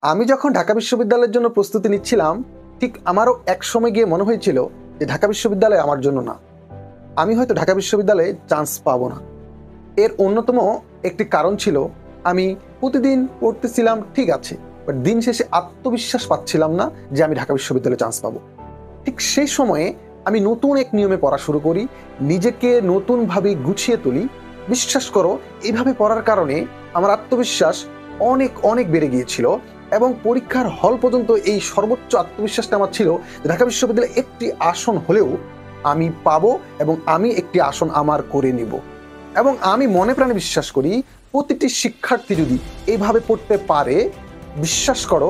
আমি যখন ঢাকা বিশ্ববিদ্যালয়ের জন্য প্রস্তুতি নিচ্ছিলাম, ঠিক আমারও এক সময় গিয়ে মনে হয়েছিল যে ঢাকা বিশ্ববিদ্যালয় আমার জন্য না। আমি হয়তো ঢাকা বিশ্ববিদ্যালয়ে চান্স পাবো না। এর অন্যতম একটি কারণ ছিল, আমি প্রতিদিন পড়তেছিলাম ঠিক আছে, বাট দিন শেষে আত্মবিশ্বাস পাচ্ছিলাম না যে আমি ঢাকা বিশ্ববিদ্যালয়ে চান্স পাবো। ঠিক সেই সময়ে আমি নতুন এক নিয়মে পড়া শুরু করি, নিজেকে নতুনভাবে গুছিয়ে তুলি। বিশ্বাস করো, এইভাবে পড়ার কারণে আমার আত্মবিশ্বাস অনেক অনেক বেড়ে গিয়েছিল এবং পরীক্ষার হল পর্যন্ত এই সর্বোচ্চ আত্মবিশ্বাসটা আমার ছিল যে ঢাকা বিশ্ববিদ্যালয়ে একটি আসন হলেও আমি পাবো এবং আমি একটি আসন আমার করে নিব। এবং আমি মনে প্রাণে বিশ্বাস করি, প্রতিটি শিক্ষার্থী যদি এইভাবে পড়তে পারে, বিশ্বাস করো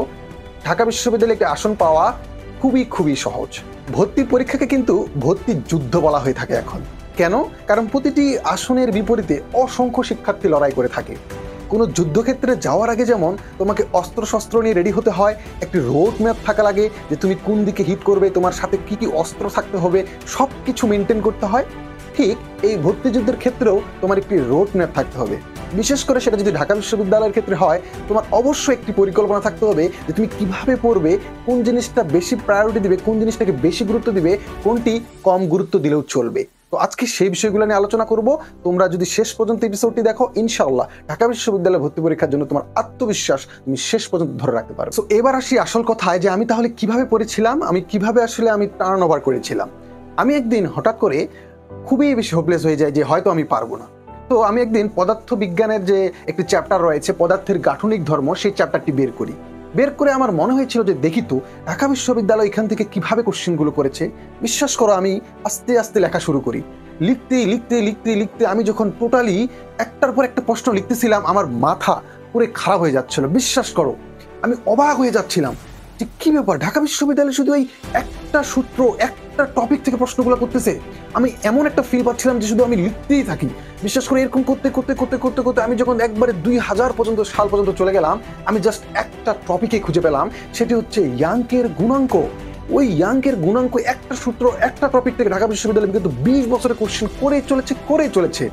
ঢাকা বিশ্ববিদ্যালয়ে একটি আসন পাওয়া খুবই খুবই সহজ। ভর্তির পরীক্ষাকে কিন্তু ভর্তির যুদ্ধ বলা হয়ে থাকে এখন। কেন? কারণ প্রতিটি আসনের বিপরীতে অসংখ্য শিক্ষার্থী লড়াই করে থাকে। কোনো যুদ্ধক্ষেত্রে যাওয়ার আগে যেমন তোমাকে অস্ত্রশস্ত্র নিয়ে রেডি হতে হয়, একটি রোড ম্যাপ থাকা লাগে যে তুমি কোন দিকে হিট করবে, তোমার সাথে কি কি অস্ত্র থাকতে হবে, সব কিছু মেনটেন করতে হয়। ঠিক এই ভর্তি যুদ্ধের ক্ষেত্রেও তোমার একটি রোড ম্যাপ থাকতে হবে। বিশেষ করে সেটা যদি ঢাকা বিশ্ববিদ্যালয়ের ক্ষেত্রে হয়, তোমার অবশ্যই একটি পরিকল্পনা থাকতে হবে যে তুমি কিভাবে পড়বে, কোন জিনিসটা বেশি প্রায়োরিটি দিবে, কোন জিনিসটাকে বেশি গুরুত্ব দিবে, কোনটি কম গুরুত্ব দিলেও চলবে। তো আজকে সেই বিষয়গুলো নিয়ে আলোচনা করব। তোমরা যদি শেষ পর্যন্ত এপিসোডটি দেখো, ইনশাআল্লাহ ঢাকা বিশ্ববিদ্যালয়ে ভর্তি পরীক্ষার জন্য তোমার আত্মবিশ্বাস তুমি শেষ পর্যন্ত ধরে রাখতে পারো। তো এবার আসি আসল কথায়, যে আমি তাহলে কিভাবে পড়েছিলাম, আমি কিভাবে আসলে আমি টার্ন ওভার করেছিলাম। আমি একদিন হঠাৎ করে খুবই বেশি হোপলেস হয়ে যায় যে হয়তো আমি পারবো না। তো আমি একদিন পদার্থ বিজ্ঞানের যে একটি চ্যাপ্টার রয়েছে, পদার্থের গাঠনিক ধর্ম, সেই চ্যাপ্টারটি বের করে আমার মনে হয়েছিল যে দেখি তো ঢাকা বিশ্ববিদ্যালয় এখান থেকে কিভাবে কোশ্চেনগুলো করেছে। বিশ্বাস করো, আমি আস্তে আস্তে লেখা শুরু করি। লিখতে লিখতে লিখতে লিখতে আমি যখন টোটালি একটার পর একটা প্রশ্ন লিখতেছিলাম, আমার মাথা পুরো খারাপ হয়ে যাচ্ছিল। বিশ্বাস করো, আমি অবাক হয়ে যাচ্ছিলাম যে কি ব্যাপার, ঢাকা বিশ্ববিদ্যালয়ে শুধু এই একটা সূত্র, একটা টপিক থেকে প্রশ্নগুলো করতেছে। আমি এমন একটা ফিল পাচ্ছিলাম যে শুধু আমি লিখতেই থাকি। বিশ্বাস করে এরকম করতে করতে করতে করতে করতে আমি যখন একবারে 2000 সাল পর্যন্ত চলে গেলাম, আমি জাস্ট একটা টপিকে খুঁজে পেলাম, সেটি হচ্ছে ইয়াংকের গুণাঙ্ক। ওই ইয়াংকের গুণাঙ্ক একটা সূত্র, একটা টপিক থেকে ঢাকা বিশ্ববিদ্যালয় কিন্তু 20 বছরের কোশ্চেন করেই চলেছে।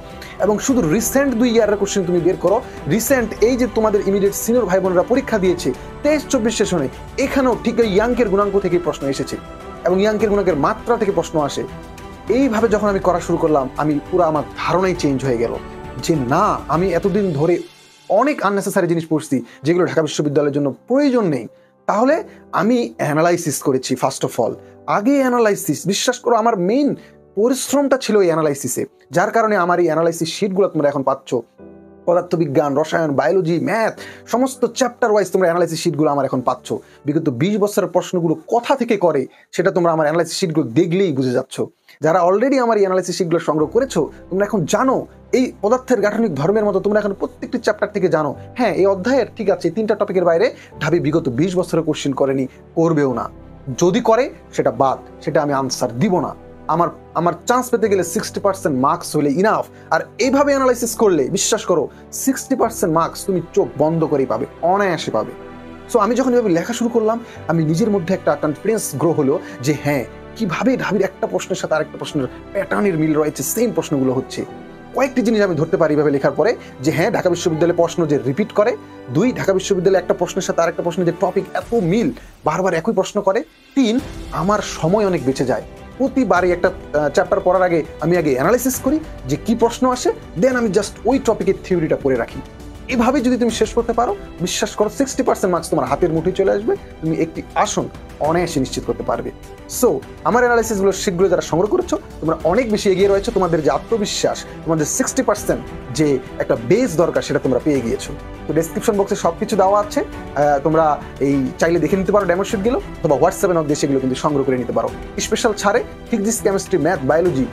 এবং শুধু রিসেন্ট 2 ইয়ারের কোশ্চেন তুমি বের করো, রিসেন্ট এই যে তোমাদের ইমিডিয়েট সিনিয়র ভাই বোনেরা পরীক্ষা দিয়েছে 23-24 সেশনে, এখানেও ঠিক এই ইয়াংকের গুণাঙ্ক থেকে প্রশ্ন এসেছে এবং ইয়াংকের গুণাঙ্কের মাত্রা থেকে প্রশ্ন আসে। এইভাবে যখন আমি করা শুরু করলাম, আমি পুরো আমার ধারণাই চেঞ্জ হয়ে গেল যে না, আমি এতদিন ধরে অনেক আননেসেসারি জিনিস পড়ছি যেগুলো ঢাকা বিশ্ববিদ্যালয়ের জন্য প্রয়োজন নেই। তাহলে আমি অ্যানালাইসিস করেছি। ফার্স্ট অফ অল আগে অ্যানালাইসিস, বিশ্বাস করো আমার মেইন পরিশ্রমটা ছিল এই অ্যানালাইসিসে, যার কারণে আমার এই অ্যানালাইসিস শিটগুলো তোমরা এখন পাচ্ছ। পদার্থবিজ্ঞান, রসায়ন, বায়োলজি, ম্যাথ, সমস্ত চ্যাপ্টার ওয়াইজ তোমরা অ্যানালাইসিস শিটগুলো আমার এখন পাচ্ছ। বিগত 20 বছরের প্রশ্নগুলো কোথা থেকে করে সেটা তোমরা আমার অ্যানালাইসিস শিটগুলো দেখলেই বুঝে যাচ্ছ। যারা অলরেডি আমার এই অ্যানালাইসিস শিটগুলো সংগ্রহ করেছো, তোমরা এখন জানো এই পদার্থের গাঠনিক ধর্মের মতো তোমরা এখন প্রত্যেকটি চ্যাপ্টার থেকে জানো, হ্যাঁ এই অধ্যায়ের ঠিক আছে 3টা টপিকের বাইরে ঢাবি বিগত 20 বছরের কোশ্চেন করেনি, করবেও না। যদি করে সেটা বাদ, সেটা আমি আনসার দিব না। আমার চান্স পেতে গেলে 60% মার্কস হলে ইনাফ। আর এইভাবে অ্যানালাইসিস করলে বিশ্বাস করো 60% মার্কস তুমি চোখ বন্ধ করেই পাবে, অনায়াসে পাবে। সো আমি যখন এভাবে লেখা শুরু করলাম, আমি নিজের মধ্যে একটা কনফিডেন্স গ্রো হলো যে হ্যাঁ, কিভাবে ঢাবির একটা প্রশ্নের সাথে আরেকটা প্রশ্নের প্যাটার্নের মিল রয়েছে, সেম প্রশ্নগুলো হচ্ছে। কয়েকটি জিনিস আমি ধরতে পারি এভাবে লেখার পরে, যে হ্যাঁ ঢাকা বিশ্ববিদ্যালয়ে প্রশ্ন যে রিপিট করে, 2 ঢাকা বিশ্ববিদ্যালয়ে একটা প্রশ্নের সাথে আরেকটা প্রশ্নের যে টপিক এত মিল, বারবার একই প্রশ্ন করে, 3 আমার সময় অনেক বেঁচে যায়। প্রতিবারই একটা চ্যাপ্টার পড়ার আগে আমি আগে অ্যানালাইসিস করি যে কি প্রশ্ন আসে, দেন আমি জাস্ট ওই টপিকের থিওরিটা পড়ে রাখি। এভাবে যদি তুমি শেষ করতে পারো, বিশ্বাস করো 60% মার্কস তোমার হাতের মুঠোয় চলে আসবে, তুমি একটি আসন অনায়াসে নিশ্চিত করতে পারবে। সো আমার অ্যানালাইসিসগুলো শিটগুলো যারা সংগ্রহ করেছো, তোমরা অনেক বেশি এগিয়ে রয়েছো। তোমাদের যে আত্মবিশ্বাস, তোমাদের 60% যে একটা বেস দরকার, সেটা তোমরা পেয়ে গিয়েছো। তো ডেসক্রিপশন বক্সে সব কিছু দেওয়া আছে, তোমরা এই চাইলে দেখে নিতে পারো ডেমো শিটগুলো, অথবা হোয়াটসঅ্যাপে নক দিয়ে সেগুলো কিন্তু সংগ্রহ করে নিতে পারো। স্পেশাল ছাড়ে ফিজিক্স, কেমিস্ট্রি, ম্যাথ, বায়োলজি,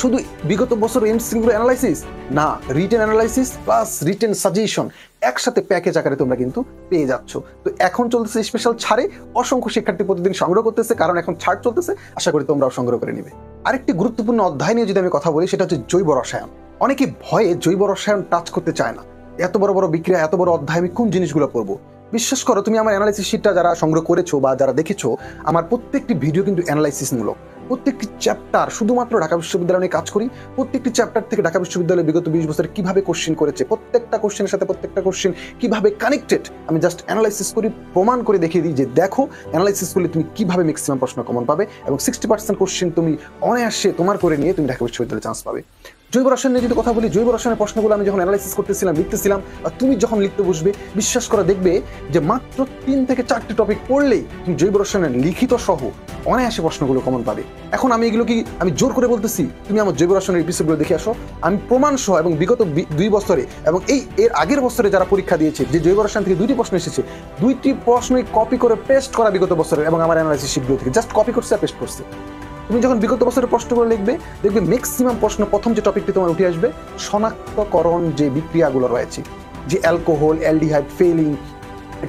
শুধু বিগত বছর এমসিকিউ অ্যানালাইসিস না, written analysis plus written suggestion একসাথে প্যাকেজ আকারে তোমরা কিন্তু পেয়ে যাচ্ছ। তো এখন চলতেছে স্পেশাল ছাড়ে, অসংখ্য শিক্ষার্থী প্রতিদিন সংগ্রহ করতেছে, কারণ এখন ছাড় চলতেছে। আশা করি তোমরাও সংগ্রহ করে নিবে। আরেকটি গুরুত্বপূর্ণ অধ্যায় নিয়ে যদি আমি কথা বলি, সেটা হচ্ছে জৈব রসায়ন। অনেকে ভয়ে জৈব রসায়ন টাচ করতে চায় না। এত বড় বড় বিক্রিয়া, এত বড় অধ্যায় আমি কোন জিনিসগুলো পড়বো? বিশ্বাস করো, তুমি আমার অ্যানালাইসিস শিটটা যারা সংগ্রহ করেছো বা যারা দেখেছো, আমার প্রত্যেকটি ভিডিও কিন্তু অ্যানালাইসিস মূলক। প্রত্যেকটি চ্যাপ্টার শুধুমাত্র ঢাকা বিশ্ববিদ্যালয় নিয়ে কাজ করি। প্রত্যেকটি চ্যাপ্টার থেকে ঢাকা বিশ্ববিদ্যালয় বিগত 20 বছরে কিভাবে কোশ্চেন করেছে, প্রত্যেকটা কোশ্চেনের সাথে প্রত্যেকটা কোশ্চেন কিভাবে কানেক্টেড, আমি জাস্ট অ্যানালাইসিস করি, প্রমাণ করে দেখিয়ে দিই যে দেখো অ্যানালাইসিস করলে তুমি কিভাবে ম্যাক্সিমাম প্রশ্ন কমন পাবে এবং 60% কোশ্চেন তুমি অনায়াসে তোমার করে নিয়ে তুমি ঢাকা বিশ্ববিদ্যালয়ে চান্স পাবে। জৈব রসায়ন নিয়ে যদি কথা বলি, জৈব রসায়নের প্রশ্নগুলো আমি যখন অ্যানালাইসিস করতেছিলাম, লিখতেছিলাম, বা তুমি যখন লিখতে বসবে, বিশ্বাস করা দেখবে যে মাত্র 3 থেকে 4টি টপিক পড়লেই তুমি জৈব রসায়নের লিখিত সহ অনায়াসে প্রশ্নগুলো কমন পাবে। এখন আমি এগুলো কি আমি জোর করে বলতেছি তুমি আমার জৈব রসায়নের এপিসোডগুলো দেখে আসো, আমি প্রমাণ সহ এবং বিগত 2 বছরে এবং এর আগের বছরে যারা পরীক্ষা দিয়েছে যে জৈব রসায়ন থেকে 2টি প্রশ্ন এসেছে, 2টি প্রশ্নই কপি করে পেস্ট করা বিগত বছরের এবং আমার অ্যানালাইসিস শিটগুলো থেকে জাস্ট কপি করছে আর পেস্ট করছে। তুমি যখন বিগত বছরের প্রশ্নগুলো লিখবে দেখবে ম্যাক্সিমাম প্রশ্ন প্রথম যে টপিকটি তোমার উঠে আসবে শনাক্তকরণ যে বিক্রিয়াগুলো রয়েছে, যে অ্যালকোহল, অ্যালডিহাইড, ফেলিং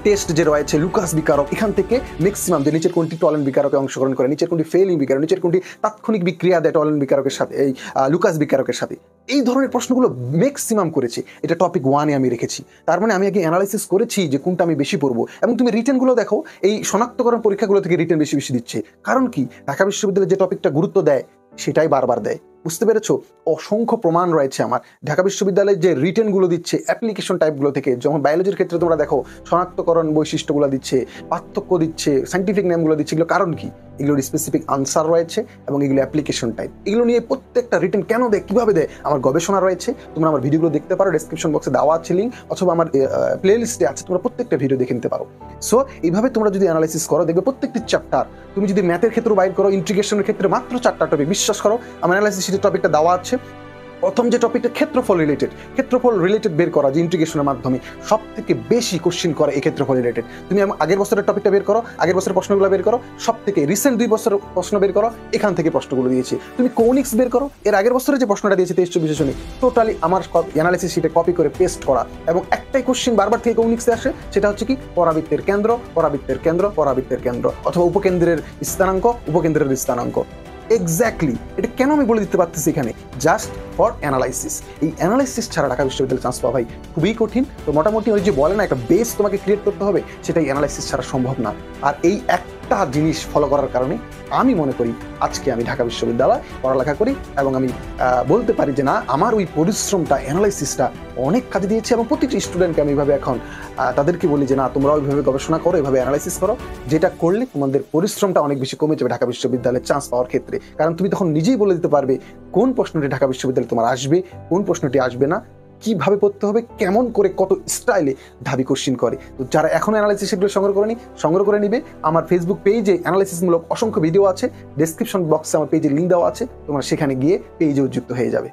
টেস্ট যে রয়েছে, লুকাস বিকারক, এখান থেকে ম্যাক্সিমাম যে নিচের কোনটি টলেন্ট বিকারকে অংশগ্রহণ করে, নিচের কোনটি ফেলিং বিকারক, নিচের কোনটি তাৎক্ষণিক বিক্রিয়া দেয় টলেন্ট বিকারকের সাথে, এই লুকাস বিকারকের সাথে, এই ধরনের প্রশ্নগুলো ম্যাক্সিমাম করেছি। এটা টপিক 1-এ আমি রেখেছি। তার মানে আমি আগে অ্যানালাইসিস করেছি যে কোনটা আমি বেশি পড়বো। এবং তুমি রিটেনগুলো দেখো, এই শনাক্তকরণ পরীক্ষাগুলো থেকে রিটেন বেশি বেশি দিচ্ছে। কারণ কি, ঢাকা বিশ্ববিদ্যালয়ে যে টপিকটা গুরুত্ব দেয় সেটাই বারবার দেয়। বুঝতে পেরেছো? অসংখ্য প্রমাণ রয়েছে আমার। ঢাকা বিশ্ববিদ্যালয়ের যে রিটেনগুলো দিচ্ছে অ্যাপ্লিকেশন টাইপগুলো থেকে, যেমন বায়োলজির ক্ষেত্রে তোমরা দেখো শনাক্তকরণ বৈশিষ্ট্যগুলো দিচ্ছে, পার্থক্য দিচ্ছে, সাইন্টিফিক নেমগুলো দিচ্ছে। এগুলো কারণ কি? এগুলোর স্পেসিফিক আনসার রয়েছে এবং এগুলো অ্যাপ্লিকেশন টাইপ। এগুলো নিয়ে প্রত্যেকটা রিটেন কেন দেয়, কীভাবে দেয়, আমার গবেষণা রয়েছে। তোমরা আমার ভিডিওগুলো দেখতে পারো, ডেসক্রিপশন বক্সে দেওয়া আছে লিঙ্ক, অথবা আমার প্লে লিস্টে আছে, তোমরা প্রত্যেকটা ভিডিও দেখে নিতে পারো। সো এইভাবে তোমরা যদি অ্যানালাইসিস করো দেখবে প্রত্যেকটি চ্যাপ্টার, তুমি যদি ম্যাথের ক্ষেত্রে বাইর করো, ইন্টিগ্রেশনের ক্ষেত্রে মাত্র 4টা টপিক, বিশ্বাস করো আমার অ্যানালাইসিস শিটের টপিকটা দেওয়া আছে। প্রথম যে টপিকটা ক্ষেত্রফল রিলেটেড বের করা, যে ইন্টিগ্রেশনের মাধ্যমে সব থেকে বেশি কোশ্চিন করে এই ক্ষেত্রফল রিলেটেড। তুমি আগের বছরের টপিকটা বের করো, আগের বছরের প্রশ্নগুলো বের করো, সব থেকে রিসেন্ট 2 বছরের প্রশ্ন বের করো, এখান থেকে প্রশ্নগুলো দিয়েছি। তুমি কৌনিক্স বের করো, এর আগের বছরে যে প্রশ্নটা দিয়েছে 23-24 জনে, টোটালি আমার অ্যানালাইসিস শিটে কপি করে পেস্ট করা। এবং একটাই কোশ্চিন বারবার থেকে কৌনিক্সে আসে, সেটা হচ্ছে কি পরাবৃত্তের কেন্দ্র, পরাবৃত্তের কেন্দ্র, পরাবৃত্তের কেন্দ্র, অথবা উপকেন্দ্রের স্থানাঙ্ক, উপকেন্দ্রের স্থানাঙ্ক। এক্স্যাক্টলি এটা কেন আমি বলে দিতে পারতেছি এখানে, জাস্ট ফর অ্যানালাইসিস। এই অ্যানালাইসিস ছাড়া ঢাকা বিশ্ববিদ্যালয়ে চান্স পাওয়া ভাই খুবই কঠিন। তো মোটামুটি ওই যে বলে না, একটা বেস তোমাকে ক্রিয়েট করতে হবে, সেটাই অ্যানালাইসিস ছাড়া সম্ভব না। আর এই একটা জিনিস ফলো করার কারণে আমি মনে করি আজকে আমি ঢাকা বিশ্ববিদ্যালয়ে পড়ালেখা করি এবং আমি বলতে পারি যে না, আমার ওই পরিশ্রমটা, অ্যানালাইসিসটা অনেক কাজে দিয়েছে। এবং প্রতিটি স্টুডেন্টকে আমি এইভাবে এখন তাদেরকে বলি যে না, তোমরা ওইভাবে গবেষণা করো, এভাবে অ্যানালাইসিস করো, যেটা করলে তোমাদের পরিশ্রমটা অনেক বেশি কমে যাবে ঢাকা বিশ্ববিদ্যালয়ে চান্স পাওয়ার ক্ষেত্রে। কারণ তুমি তখন নিজেই বলে দিতে পারবে কোন প্রশ্নটি ঢাকা বিশ্ববিদ্যালয়ে তোমার আসবে, কোন প্রশ্নটি আসবে না, কিভাবে পড়তে হবে, কেমন করে, কত স্টাইলে ঢাবি কোশ্চিন করে। তো যারা এখন অ্যানালাইসিস সেগুলো সংগ্রহ করে নিবে, আমার ফেসবুক পেজে অ্যানালাইসিসমূলক অসংখ্য ভিডিও আছে, ডেসক্রিপশন বক্সে আমার পেজের লিঙ্ক দেওয়া আছে, তোমরা সেখানে গিয়ে পেজে যুক্ত হয়ে যাবে।